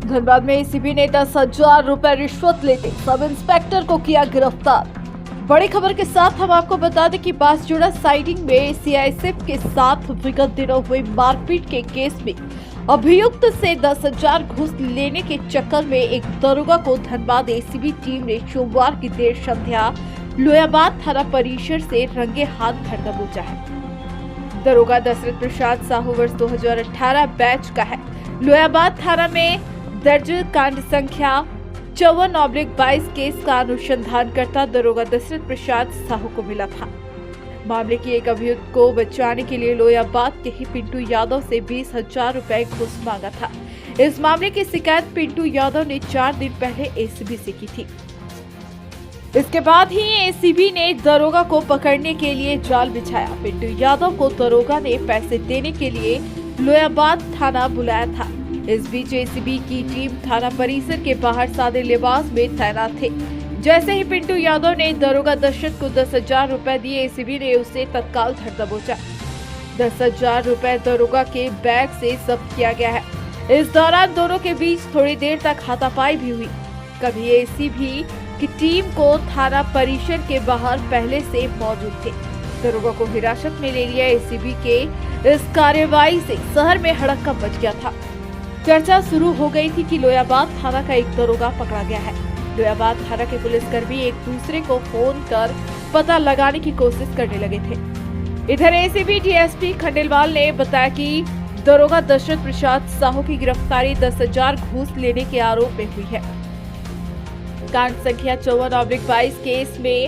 धनबाद में एसीबी ने 10,000 रुपए रिश्वत लेते सब इंस्पेक्टर को किया गिरफ्तार। बड़ी खबर के साथ हम आपको बता दें कि बांसजोड़ा साइडिंग में सीआईएसएफ के साथ विगत दिनों हुई मारपीट के केस में अभियुक्त से 10,000 घूस लेने के चक्कर में एक दरोगा को धनबाद एसीबी टीम ने सोमवार की देर संध्या लोयाबाद थाना परिसर से रंगे हाथ धर दबोचा है। दरोगा दशरथ प्रसाद साहू वर्ष 2018 बैच का है। लोयाबाद थाना में दर्ज कांड संख्या 54/22 केस का अनुसंधान करता दरोगा दशरथ प्रसाद साहू को मिला था। मामले की एक अभियुक्त को बचाने के लिए लोयाबाद के ही पिंटू यादव से 20,000 रुपए घूस मांगा था। इस मामले की शिकायत पिंटू यादव ने 4 दिन पहले एसीबी से की थी। इसके बाद ही एसीबी ने दरोगा को पकड़ने के लिए जाल बिछाया। पिंटू यादव को दरोगा ने पैसे देने के लिए लोयाबाद थाना बुलाया था। इस बीच एसीबी की टीम थाना परिसर के बाहर सादे लिबास में तैनात थे। जैसे ही पिंटू यादव ने दरोगा दशरथ को 10,000 रुपए दिए, एसीबी ने उसे तत्काल धर दबोचा। 10,000 रुपए दरोगा के बैग से जब्त किया गया है। इस दौरान दोनों के बीच थोड़ी देर तक हाथापाई भी हुई। कभी एसीबी की टीम को थाना परिसर के बाहर पहले से मौजूद थे। दरोगा को हिरासत में ले लिया। एसीबी के इस कार्रवाई से शहर में हड़क्का मच गया था। चर्चा शुरू हो गई थी कि लोयाबाद थाना का एक दरोगा पकड़ा गया है। लोयाबाद थाना के पुलिसकर्मी एक दूसरे को फोन कर पता लगाने की कोशिश करने लगे थे। इधर एसीबी डीएसपी खंडेलवाल ने बताया कि दरोगा दशरथ प्रसाद साहू की गिरफ्तारी 10,000 घूस लेने के आरोप में हुई है। कांड संख्या 54/22 केस में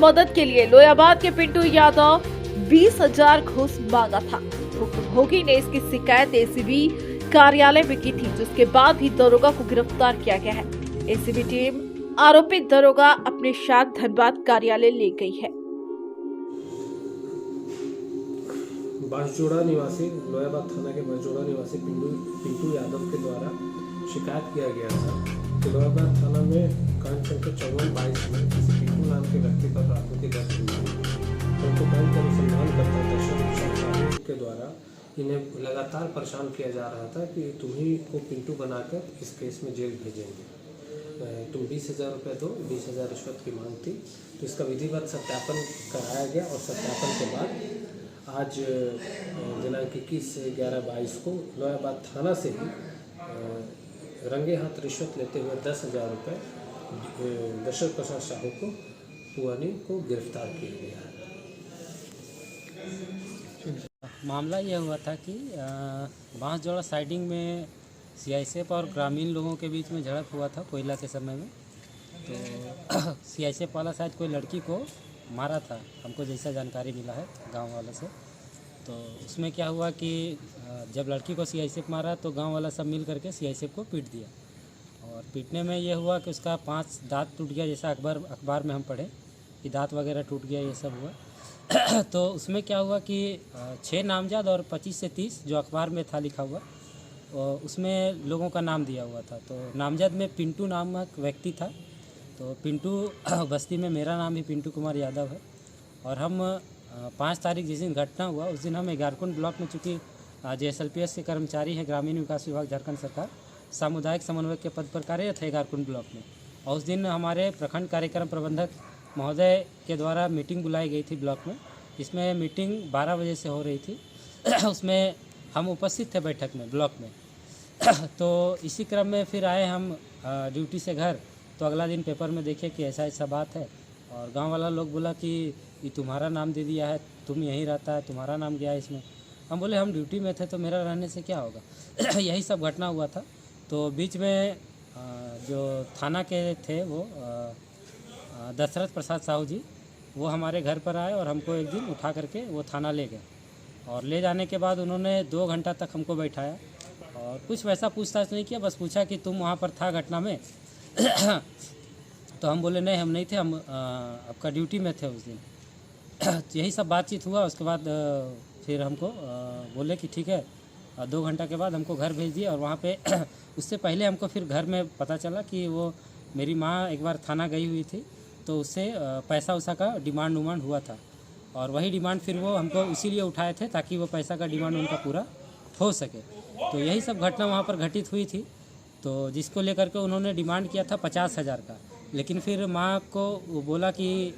मदद के लिए लोयाबाद के पिंटू यादव 20,000 घूस मांगा था। भोगी ने इसकी शिकायत एसीबी कार्यालय में की थी, जिसके बाद ही दरोगा को गिरफ्तार किया गया है। एसीबी टीम आरोपित दरोगा अपने साथ धनबाद कार्यालय ले गई है। बांसजोड़ा निवासी लोयाबाद थाना के बांसजोड़ा निवासी पिंटू यादव के द्वारा शिकायत किया गया था कि लोयाबाद थाना में कांड संख्या 54/22 में किसी पिंटू नाम के व्यक्ति पर प्राथमिकी दर्ज हुई थी। उनको कांड का अनुसंधान करता दशरथ के द्वारा इन्हें लगातार परेशान किया जा रहा था कि तुम्ही को पिंटू बनाकर इस केस में जेल भेजेंगे, तुम 20,000 रुपये दो। 20,000 रिश्वत की मांग थी। तो इसका विधिवत सत्यापन कराया गया और सत्यापन के बाद आज दिनांक 21/11/22 को लोयाबाद थाना से ही रंगे हाथ रिश्वत लेते हुए 10,000 रुपये दशरथ प्रसाद साहू को पुआनी को गिरफ्तार किया गया है। मामला यह हुआ था कि बांसजोड़ा साइडिंग में सीआईएसएफ और ग्रामीण लोगों के बीच में झड़प हुआ था कोयला के समय में। तो सीआईएसएफ वाला शायद कोई लड़की को मारा था, हमको जैसा जानकारी मिला है गांव वाले से। तो उसमें क्या हुआ कि जब लड़की को सीआईएसएफ मारा तो गांव वाला सब मिल करके सीआईएसएफ को पीट दिया। और पीटने में ये हुआ कि उसका 5 दांत टूट गया, जैसा अखबार में हम पढ़े कि दांत वगैरह टूट गया, ये सब हुआ। तो उसमें क्या हुआ कि 6 नामजद और 25 से 30 जो अखबार में था लिखा हुआ, उसमें लोगों का नाम दिया हुआ था। तो नामजद में पिंटू नामक व्यक्ति था। तो पिंटू बस्ती में मेरा नाम ही पिंटू कुमार यादव है। और हम 5 तारीख जिस दिन घटना हुआ उस दिन हम एगारकुंड ब्लॉक में, चूँकि JSLPS के कर्मचारी हैं, ग्रामीण विकास विभाग झारखंड सरकार, सामुदायिक समन्वयक के पद पर कार्यरत है एगारकुंड ब्लॉक में। और उस दिन हमारे प्रखंड कार्यक्रम प्रबंधक महोदय के द्वारा मीटिंग बुलाई गई थी ब्लॉक में। इसमें मीटिंग 12 बजे से हो रही थी। उसमें हम उपस्थित थे बैठक में ब्लॉक में। तो इसी क्रम में फिर आए हम ड्यूटी से घर। तो अगला दिन पेपर में देखे कि ऐसा ऐसा बात है। और गांव वाला लोग बोला कि ये तुम्हारा नाम दे दिया है, तुम यहीं रहता है, तुम्हारा नाम गया है इसमें। हम बोले हम ड्यूटी में थे तो मेरा रहने से क्या होगा। यही सब घटना हुआ था। तो बीच में जो थाना के थे वो दशरथ प्रसाद साहू जी, वो हमारे घर पर आए और हमको एक दिन उठा करके वो थाना ले गए। और ले जाने के बाद उन्होंने 2 घंटा तक हमको बैठाया और कुछ वैसा पूछताछ नहीं किया, बस पूछा कि तुम वहाँ पर था घटना में। तो हम बोले नहीं, हम नहीं थे, हम आपका ड्यूटी में थे उस दिन। यही सब बातचीत हुआ। उसके बाद फिर हमको बोले कि ठीक है। 2 घंटा के बाद हमको घर भेज दिए। और वहाँ पे उससे पहले हमको फिर घर में पता चला कि वो मेरी माँ एक बार थाना गई हुई थी, तो उससे पैसा उसा का डिमांड हुआ था। और वही डिमांड फिर वो हमको इसीलिए उठाए थे ताकि वो पैसा का डिमांड उनका पूरा हो सके। तो यही सब घटना वहाँ पर घटित हुई थी। तो जिसको लेकर के उन्होंने डिमांड किया था 50,000 का, लेकिन फिर माँ को वो बोला कि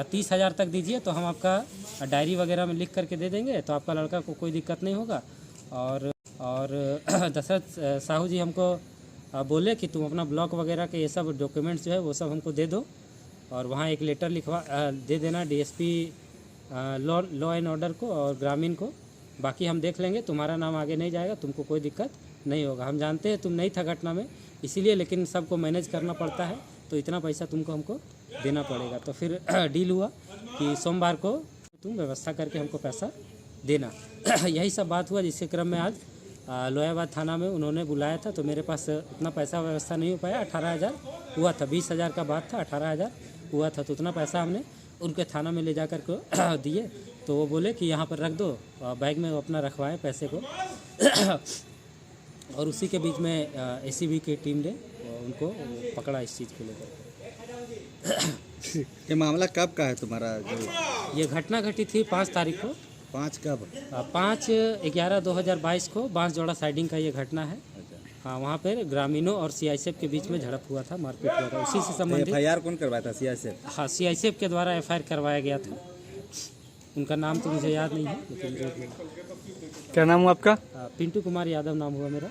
30,000 तक दीजिए तो हम आपका डायरी वगैरह में लिख करके दे देंगे, तो आपका लड़का को कोई दिक्कत नहीं होगा। और दशरथ साहू जी हमको बोले कि तुम अपना ब्लॉक वगैरह के ये सब डॉक्यूमेंट्स जो है वो सब हमको दे दो, और वहाँ एक लेटर लिखवा दे देना डीएसपी लॉ एंड ऑर्डर को और ग्रामीण को, बाकी हम देख लेंगे, तुम्हारा नाम आगे नहीं जाएगा, तुमको कोई दिक्कत नहीं होगा। हम जानते हैं तुम नहीं था घटना में इसीलिए, लेकिन सबको मैनेज करना पड़ता है, तो इतना पैसा तुमको हमको देना पड़ेगा। तो फिर डील हुआ कि सोमवार को तुम व्यवस्था करके हमको पैसा देना। यही सब बात हुआ, जिसके क्रम में आज लोहियाबाद थाना में उन्होंने बुलाया था, तो मेरे पास उतना पैसा व्यवस्था नहीं हो पाया। 18,000 हुआ था, 20,000 का बात था, 18,000 हुआ था, तो उतना पैसा हमने उनके थाना में ले जा कर को दिए। तो वो बोले कि यहाँ पर रख दो, बैग में अपना रखवाएं पैसे को। और उसी के बीच में एसीबी की टीम ने उनको पकड़ा इस चीज़ को लेकर। ये मामला कब का है तुम्हारा? जो ये घटना घटी थी 5 तारीख को। 5 कब? 5/11/2022 को बांसजोड़ा साइडिंग का ये घटना है। हाँ, वहाँ पर ग्रामीणों और सीआईएसएफ के बीच में झड़प हुआ था, मारपीट हुआ था, उसी से संबंधित। FIR कौन करवाया था? सीआईएसएफ? हाँ, सीआईएसएफ के द्वारा FIR करवाया गया था। उनका नाम तो मुझे याद नहीं है, लेकिन क्या नाम हुआ आपका? पिंटू कुमार यादव नाम हुआ मेरा।